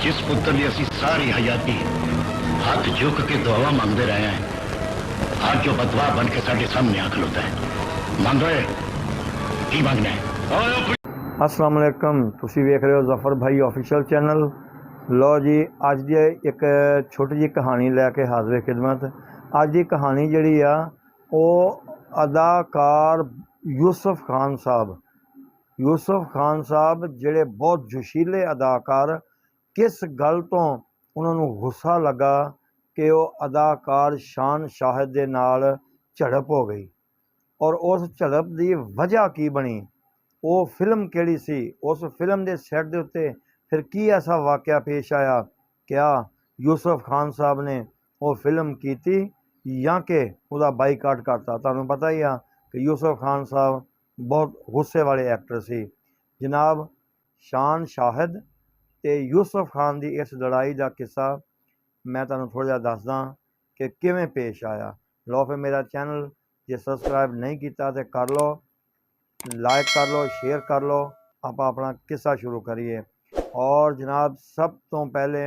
जिस पुत्र लिए असी सारी हयाती हाथ झुक के दुआवा मांगते रहे हैं, आज जो बदवा बन के साढ़े सामने आ खलोता है। मांगो की मांगना है। अस्सलाम वालेकुम, तुसी वेख रहे हो जफर भाई ऑफिशियल चैनल। लो जी, अज दी एक छोटी जी कहानी लैके हाजिर खिदमत। अज की कहानी जिहड़ी आ वो अदाकार यूसुफ खान साहब जिहड़े बहुत जोशीले अदाकार, किस गल तो उन्होंने गुस्सा लगा कि वो अदाकार शान शाहिद दे नाल झड़प हो गई और उस झड़प की वजह की बनी, वो फिल्म केड़ी सी, उस फिल्म के सैट के उत्ते फिर की ऐसा वाक़या पेश आया, क्या यूसुफ खान साहब ने वो फिल्म की थी या कि उसका बाईकाट करता। तुहानूं पता ही आ कि यूसुफ खान साहब बहुत गुस्से वाले एक्टर सी। जनाब, शान शाहिद ते यूसुफ खान की इस लड़ाई का किस्सा मैं तुहानूं थोड़ा जिहा दसदा कि किवें पेश आया। लो फिर मेरा चैनल जे सबसक्राइब नहीं किया तो कर लो, लाइक कर लो, शेयर कर लो। आप अपना किस्सा शुरू करिए। और जनाब, सब तो पहले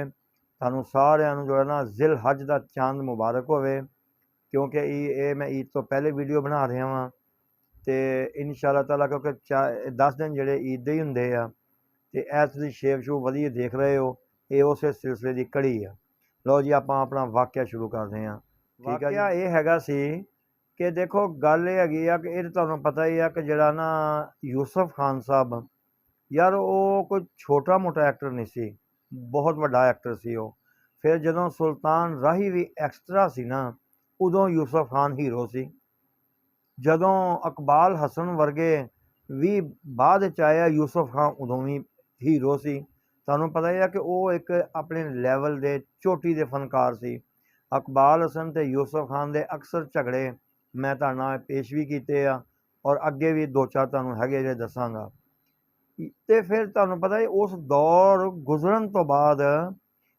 थानू सारिਆਂ ਨੂੰ जो है ना जिल हज का चांद मुबारक होवे, क्योंकि ये मैं ईद तो पहले वीडियो बना रहा हाँ तो इंशाअल्लाह ताला, क्योंकि 10 दिन जोड़े ईद दे ही होंदे आ ते ऐस दी शेप शू वधिया देख रहे हो, ये उस सिलसिले की कड़ी आ। लो जी, आप अपना वाक़या शुरू करते हैं। वाक़या ये हैगा सी कि देखो, गल ये हैगी आ कि ये तुहानूं पता ही आ कि जिहड़ा ना यूसुफ खान साहब, यार वो कोई छोटा मोटा एक्टर नहीं सी, बहुत वड्डा एक्टर सी वो। फिर जदों सुल्तान राही भी एक्सट्रा सी ना, उदों यूसुफ खान हीरो सी। जदों इकबाल हसन वर्गे भी बाद च आया, यूसुफ खान उदों भी हीरो सी। तुहानूं पता ही है कि वो एक अपने लैवल दे चोटी दे फनकार सी। इकबाल हसन ते यूसुफ खान दे अक्सर झगड़े मैं तुहाडे नाल पेश भी कीते आ और अगे भी 2-4 तुहानूं हैगे जे दसांगा। ते फिर तुहानूं पता है उस दौर गुजरन तो बाद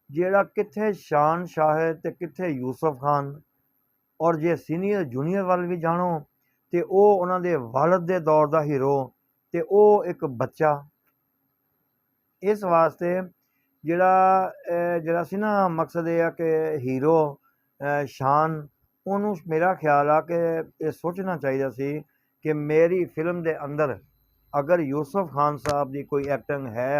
जिहड़ा कित्थे शान शाहिद ते कित्थे यूसुफ खान, और जे सीनियर जूनीयर वाल भी जाणो तो वह उन्होंने वालद दे दौर का हीरो तो वह एक बच्चा। इस वास्ते जिहड़ा सी ना मकसद यह कि हीरो शान, उन्होंने मेरा ख्याल आ कि यह सोचना चाहिए सी कि मेरी फिल्म के अंदर अगर यूसुफ खान साहब की कोई एक्टिंग है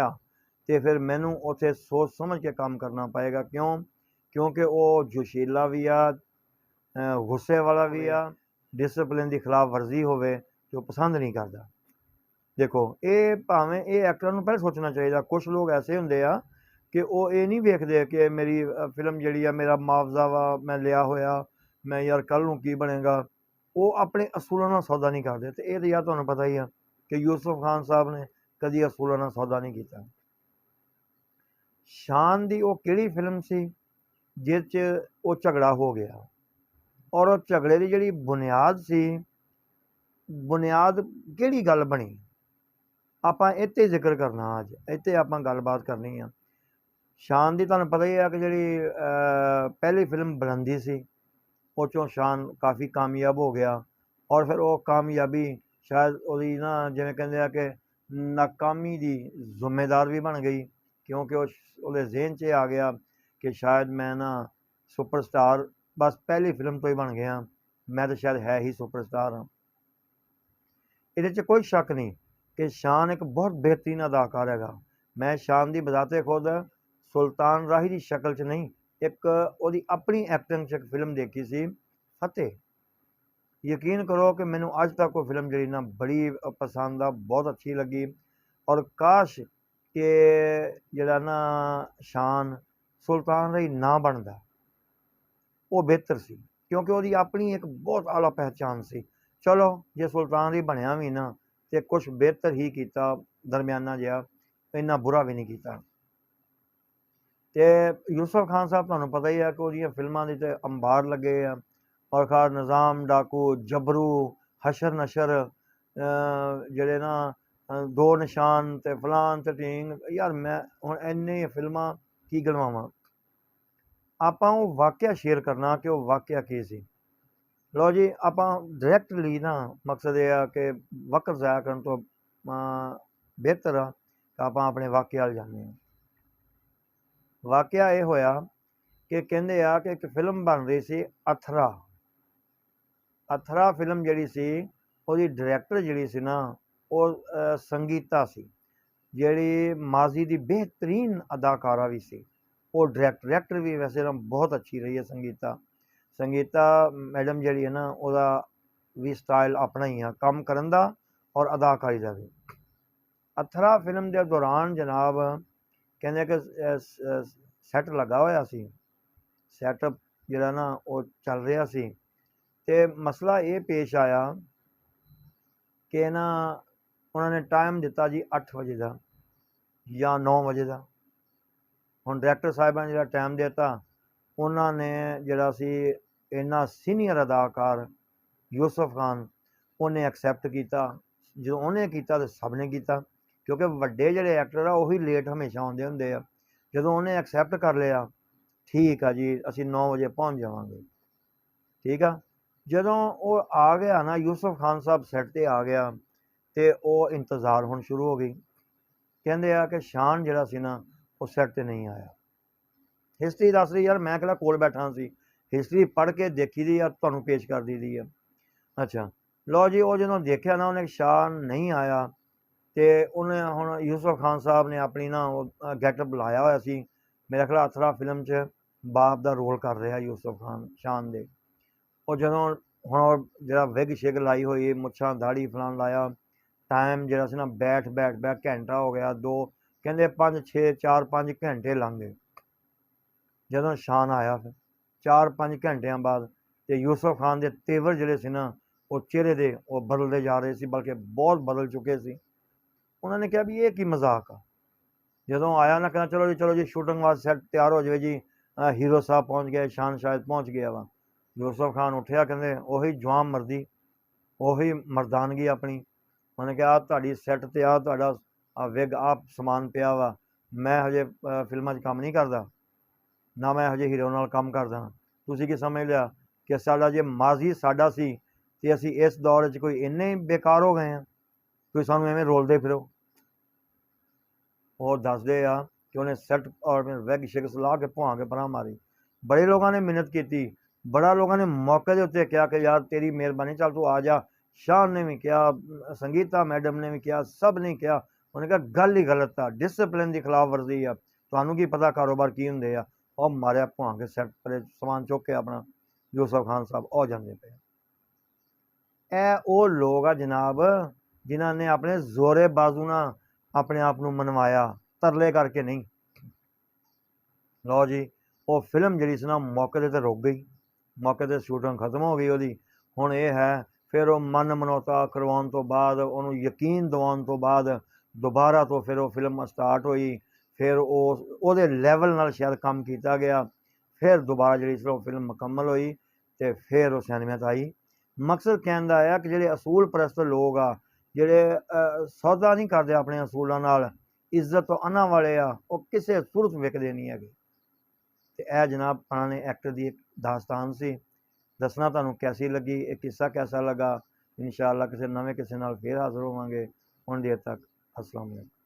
तो फिर मैनू उत्थे सोच समझ के काम करना पएगा। क्योंकि वो जोशीला भी आ, गुस्से वाला भी आ, डिसिपलिन की खिलाफ वर्जी होवे तो पसंद नहीं करता। देखो, ये भावें ये एक्टर नूं पहले सोचना चाहिए। कुछ लोग ऐसे होंदे आ कि वो ये नहीं वेखदे कि मेरी फिल्म जिहड़ी आ, मेरा मुआवजा वा मैं लिया होया, मैं यार कल नूं की बनेगा, वो अपने असूलों नाल सौदा नहीं करते। तो ये तो यार तुहानूं पता ही आ कि यूसुफ खान साहब ने कदी असूलों नाल सौदा नहीं किया। शान दी वो किहड़ी फिल्म सी जिस च वो झगड़ा हो गया, और वो झगड़े की जिहड़ी बुनियाद सी, बुनियाद किहड़ी गल बनी, आपां इत्ते जिक्र करना। अज इत्ते आपां गलबात करनी आ। शान दी तुहानूं पता ही है कि जिहड़ी पहली फिल्म बुलंदी सी, उस चों शान काफ़ी कामयाब हो गया और फिर वो कामयाबी शायद उहदी ना जिवें कहंदे आ कि नाकामी दी जिम्मेदार भी बन गई, क्योंकि उहदे ज़हन च आ गया कि शायद मैं ना सुपरस्टार बस पहली फिल्म तो ही बन गया, मैं तो शायद है ही सुपरस्टार हाँ। इहदे च कोई शक नहीं कि शान एक बहुत बेहतरीन अदाकार हैगा। मैं शान की बजाते खुद सुल्तान राही की शक्ल च नहीं, एक उहदी अपनी एक्टिंग च एक फिल्म देखी सी, फतेह। यकीन करो कि मैनू अज तक वो फिल्म जी ना बड़ी पसंद आ, बहुत अच्छी लगी। और काश कि जिहड़ा ना शान सुल्तान राही ना बनता, वो बेहतर सी, क्योंकि उसकी अपनी एक बहुत आला पहचान सी। चलो, जे सुल्तान राही बनया भी ना तो कुछ बेहतर ही किया, दरम्याना जिहा, इन्ना बुरा भी नहीं किया। तो यूसुफ खान साहब तुहानूं पता ही है कि उहदियां फिल्मां दे ते अंबार लगे आ, और खास निज़ाम डाकू, जबरू, हशर नशर, जिहड़े ना दो निशान ते फलान ते ढींग, यार मैं हुण इन्नी फिल्मां की गिणवावां। आपां वो वाक़या शेयर करना कि वो वाक़या की सी। लो जी, आपां डायरैक्टली ना मकसद ये आ कि वक्त ज़ाया करन तो बेहतर आ कि आपां अपने वाक़या अल जाने। ਵਾਕਿਆ ਇਹ ਹੋਇਆ ਕਿ ਕਹਿੰਦੇ ਆ ਕਿ ਇੱਕ ਫਿਲਮ ਬਣ ਰਹੀ ਸੀ ਅਥਰਾ। ਅਥਰਾ ਫਿਲਮ ਜਿਹੜੀ ਸੀ ਉਹਦੀ ਡਾਇਰੈਕਟਰ ਜਿਹੜੀ ਸੀ ਨਾ ਉਹ ਸੰਗੀਤਾ ਸੀ, ਜਿਹੜੀ ਮਾਜ਼ੀ ਦੀ ਬਿਹਤਰੀਨ ਅਦਾਕਾਰਾ ਵੀ ਸੀ। ਉਹ ਡਾਇਰੈਕਟਰ ਵੀ ਵੈਸੇ ਨਾ ਬਹੁਤ ਅੱਛੀ ਰਹੀ ਹੈ ਸੰਗੀਤਾ ਮੈਡਮ ਜਿਹੜੀ ਹੈ ਨਾ ਉਹਦਾ ਵੀ ਸਟਾਈਲ ਆਪਣਾ ਹੀ ਆ ਕੰਮ ਕਰਨ ਦਾ ਔਰ ਅਦਾਕਾਰੀ ਦਾ ਵੀ। ਅਥਰਾ ਫਿਲਮ ਦੇ ਦੌਰਾਨ ਜਨਾਬ ਕਹਿੰਦੇ ਕਿ ਸੈੱਟ ਲੱਗਾ ਹੋਇਆ ਸੀ, ਸੈਟਅਪ ਜਿਹੜਾ ਨਾ ਉਹ ਚੱਲ ਰਿਹਾ ਸੀ, ਅਤੇ ਮਸਲਾ ਇਹ ਪੇਸ਼ ਆਇਆ ਕਿ ਨਾ ਉਹਨਾਂ ਨੇ ਟਾਈਮ ਦਿੱਤਾ ਜੀ 8 ਵਜੇ ਦਾ ਜਾਂ 9 ਵਜੇ ਦਾ। ਹੁਣ ਡਾਇਰੈਕਟਰ ਸਾਹਿਬਾਂ ਨੇ ਜਿਹੜਾ ਟਾਈਮ ਦਿੱਤਾ, ਉਹਨਾਂ ਨੇ ਜਿਹੜਾ ਸੀ ਇੰਨਾ ਸੀਨੀਅਰ ਅਦਾਕਾਰ ਯੂਸਫ ਖਾਨ, ਉਹਨੇ ਐਕਸੈਪਟ ਕੀਤਾ। ਜਦੋਂ ਉਹਨੇ ਕੀਤਾ ਤਾਂ ਸਭ ਨੇ ਕੀਤਾ, ਕਿਉਂਕਿ ਵੱਡੇ ਜਿਹੜੇ ਐਕਟਰ ਆ ਉਹੀ ਲੇਟ ਹਮੇਸ਼ਾ ਆਉਂਦੇ ਹੁੰਦੇ ਆ। ਜਦੋਂ ਉਹਨੇ ਐਕਸੈਪਟ ਕਰ ਲਿਆ, ਠੀਕ ਆ ਜੀ ਅਸੀਂ 9 ਵਜੇ ਪਹੁੰਚ ਜਾਵਾਂਗੇ, ਠੀਕ ਆ। ਜਦੋਂ ਉਹ ਆ ਗਿਆ ਨਾ, ਯੂਸਫ ਖਾਨ ਸਾਹਿਬ ਸੈੱਟ 'ਤੇ ਆ ਗਿਆ, ਅਤੇ ਉਹ ਇੰਤਜ਼ਾਰ ਹੁਣ ਸ਼ੁਰੂ ਹੋ ਗਈ। ਕਹਿੰਦੇ ਆ ਕਿ ਸ਼ਾਨ ਜਿਹੜਾ ਸੀ ਨਾ ਉਹ ਸੈੱਟ 'ਤੇ ਨਹੀਂ ਆਇਆ। ਹਿਸਟਰੀ ਦੱਸ ਰਹੀ ਯਾਰ, ਮੈਂ ਕਿਹੜਾ ਕੋਲ ਬੈਠਾ ਸੀ, ਹਿਸਟਰੀ ਪੜ੍ਹ ਕੇ ਦੇਖੀ ਦੀ ਆ, ਤੁਹਾਨੂੰ ਪੇਸ਼ ਕਰ ਦੀ ਆ। ਅੱਛਾ ਲਓ ਜੀ, ਉਹ ਜਦੋਂ ਦੇਖਿਆ ਨਾ ਉਹਨੇ ਸ਼ਾਨ ਨਹੀਂ ਆਇਆ, ਅਤੇ ਉਹਨੇ ਹੁਣ ਯੂਸਫ ਖਾਨ ਸਾਹਿਬ ਨੇ ਆਪਣੀ ਨਾ ਉਹ ਗੈਟਅਪ ਲਾਇਆ ਹੋਇਆ ਸੀ। ਮੇਰਾ ਖਿਆਲ ਅਥਰਾ ਫਿਲਮ 'ਚ ਬਾਪ ਦਾ ਰੋਲ ਕਰ ਰਿਹਾ ਯੂਸਫ ਖਾਨ ਸ਼ਾਨ ਦੇ। ਉਹ ਜਦੋਂ ਹੁਣ ਉਹ ਜਿਹੜਾ ਵਿਗ ਸ਼ਿਗ ਲਾਈ ਹੋਈ, ਮੁੱਛਾਂ ਦਾੜੀ ਫਲਾਣ ਲਾਇਆ, ਟਾਈਮ ਜਿਹੜਾ ਸੀ ਨਾ ਬੈਠ ਘੰਟਾ ਹੋ ਗਿਆ, 2 ਕਹਿੰਦੇ 5-6 4-5 ਘੰਟੇ ਲੰਘ ਗਏ। ਜਦੋਂ ਸ਼ਾਨ ਆਇਆ ਫਿਰ 4-5 ਘੰਟਿਆਂ ਬਾਅਦ, ਅਤੇ ਯੂਸਫ ਖਾਨ ਦੇ ਤੇਵਰ ਜਿਹੜੇ ਸੀ ਨਾ ਉਹ ਚਿਹਰੇ ਦੇ ਉਹ ਬਦਲਦੇ ਜਾ ਰਹੇ ਸੀ, ਬਲਕਿ ਬਹੁਤ ਬਦਲ ਚੁੱਕੇ ਸੀ। ਉਹਨਾਂ ਨੇ ਕਿਹਾ ਵੀ ਇਹ ਕੀ ਮਜ਼ਾਕ ਆ। ਜਦੋਂ ਆਇਆ ਨਾ ਕਹਿੰਦਾ ਚਲੋ ਜੀ ਸ਼ੂਟਿੰਗ ਵਾਸਤੇ ਸੈੱਟ ਤਿਆਰ ਹੋ ਜਾਵੇ ਜੀ, ਹੀਰੋ ਸਾਹਿਬ ਪਹੁੰਚ ਗਏ, ਸ਼ਾਨ ਸ਼ਾਇਦ ਪਹੁੰਚ ਗਿਆ ਵਾ। ਯੂਸਫ ਖਾਨ ਉੱਠਿਆ, ਕਹਿੰਦੇ ਉਹੀ ਜਵਾਨ ਮਰਦੀ, ਉਹੀ ਮਰਦਾਨਗੀ ਆਪਣੀ। ਉਹਨੇ ਕਿਹਾ ਤੁਹਾਡੀ ਸੈੱਟ 'ਤੇ ਆ ਤੁਹਾਡਾ ਵਿਗ ਆਪ ਸਮਾਨ ਪਿਆ ਵਾ, ਮੈਂ ਹਜੇ ਫਿਲਮਾਂ 'ਚ ਕੰਮ ਨਹੀਂ ਕਰਦਾ, ਨਾ ਮੈਂ ਹਜੇ ਹੀਰੋ ਨਾਲ ਕੰਮ ਕਰਦਾ। ਤੁਸੀਂ ਕੀ ਸਮਝ ਲਿਆ ਕਿ ਸਾਡਾ ਜੇ ਮਾਜ਼ੀ ਸਾਡਾ ਸੀ ਅਤੇ ਅਸੀਂ ਇਸ ਦੌਰ 'ਚ ਕੋਈ ਇੰਨੇ ਬੇਕਾਰ ਹੋ ਗਏ ਹਾਂ, ਕੋਈ ਸਾਨੂੰ ਐਵੇਂ ਰੋਲਦੇ ਫਿਰੋ। ਉਹ ਦੱਸਦੇ ਆ ਕਿ ਉਹਨੇ ਸੈੱਟ ਔਰ ਵੈਗ ਸ਼ਿਗ ਲਾ ਕੇ ਭੁਆ ਕੇ ਪਰਾਂ ਮਾਰੀ। ਬੜੇ ਲੋਕਾਂ ਨੇ ਮਿਹਨਤ ਕੀਤੀ, ਬੜਾ ਲੋਕਾਂ ਨੇ ਮੌਕੇ ਦੇ ਉੱਤੇ ਕਿਹਾ ਕਿ ਯਾਰ ਤੇਰੀ ਮਿਹਰਬਾਨੀ, ਚੱਲ ਤੂੰ ਆ ਜਾ। ਸ਼ਾਨ ਨੇ ਵੀ ਕਿਹਾ, ਸੰਗੀਤਾ ਮੈਡਮ ਨੇ ਵੀ ਕਿਹਾ, ਸਭ ਨੇ ਕਿਹਾ। ਉਹਨੇ ਕਿਹਾ ਗੱਲ ਹੀ ਗਲਤ ਆ, ਡਿਸਪਲਿਨ ਦੀ ਖਿਲਾਫ ਵਰਜ਼ੀ ਆ, ਤੁਹਾਨੂੰ ਕੀ ਪਤਾ ਕਾਰੋਬਾਰ ਕੀ ਹੁੰਦੇ ਆ। ਉਹ ਮਾਰਿਆ ਭੁਆ ਕੇ ਸੈੱਟ ਪਰ ਸਮਾਨ ਚੁੱਕ ਕੇ ਆਪਣਾ ਯੂਸਫ ਖਾਨ ਸਾਹਿਬ ਉਹ ਜਾਂਦੇ ਪਏ। ਇਹ ਉਹ ਲੋਕ ਆ ਜਨਾਬ ਜਿਨ੍ਹਾਂ ਨੇ ਆਪਣੇ ਜ਼ੋਰੇ ਬਾਜ਼ੂ ਨਾਲ ਆਪਣੇ ਆਪ ਨੂੰ ਮਨਵਾਇਆ, ਤਰਲੇ ਕਰਕੇ ਨਹੀਂ। ਲਓ ਜੀ, ਉਹ ਫਿਲਮ ਜਿਹੜੀ ਸੀ ਨਾ ਮੌਕੇ 'ਤੇ ਰੁਕ ਗਈ, ਮੌਕੇ 'ਤੇ ਸ਼ੂਟਿੰਗ ਖਤਮ ਹੋ ਗਈ ਉਹਦੀ। ਹੁਣ ਇਹ ਹੈ ਫਿਰ ਉਹ ਮਨ ਮਨੌਤਾ ਕਰਵਾਉਣ ਤੋਂ ਬਾਅਦ, ਉਹਨੂੰ ਯਕੀਨ ਦਿਵਾਉਣ ਤੋਂ ਬਾਅਦ ਦੁਬਾਰਾ ਤੋਂ ਫਿਰ ਉਹ ਫਿਲਮ ਸਟਾਰਟ ਹੋਈ। ਫਿਰ ਉਹਦੇ ਲੈਵਲ ਨਾਲ ਸ਼ਾਇਦ ਕੰਮ ਕੀਤਾ ਗਿਆ, ਫਿਰ ਦੁਬਾਰਾ ਜਿਹੜੀ ਸੀ ਉਹ ਫਿਲਮ ਮੁਕੰਮਲ ਹੋਈ ਅਤੇ ਫਿਰ ਉਹ ਸਿਨੇਮਾ 'ਤੇ ਆਈ। ਮਕਸਦ ਕਹਿਣ ਦਾ ਆ ਕਿ ਜਿਹੜੇ ਅਸੂਲ ਪ੍ਰਸਤ ਲੋਕ ਆ, ਜਿਹੜੇ ਸੌਦਾ ਨਹੀਂ ਕਰਦੇ ਆਪਣੇ ਅਸੂਲਾਂ ਨਾਲ, ਇੱਜ਼ਤ ਤੋਂ ਅਨਾ ਵਾਲੇ ਆ, ਉਹ ਕਿਸੇ ਸੂਰਤ ਵਿਕਦੇ ਨਹੀਂ ਹੈਗੇ। ਅਤੇ ਇਹ ਜਨਾਬ ਪੁਰਾਣੇ ਐਕਟਰ ਦੀ ਇੱਕ ਦਾਸਤਾਨ ਸੀ। ਦੱਸਣਾ ਤੁਹਾਨੂੰ ਕੈਸੀ ਲੱਗੀ, ਇਹ ਕਿੱਸਾ ਕੈਸਾ ਲੱਗਾ। ਇਨਸ਼ਾ ਅੱਲਾ ਕਿਸੇ ਨਵੇਂ ਕਿਸੇ ਨਾਲ ਫਿਰ ਹਾਜ਼ਰ ਹੋਵਾਂਗੇ। ਹੁਣ ਦੇਰ ਤੱਕ ਅਸਲਾਮ ਵਾਲੇਕੁਮ।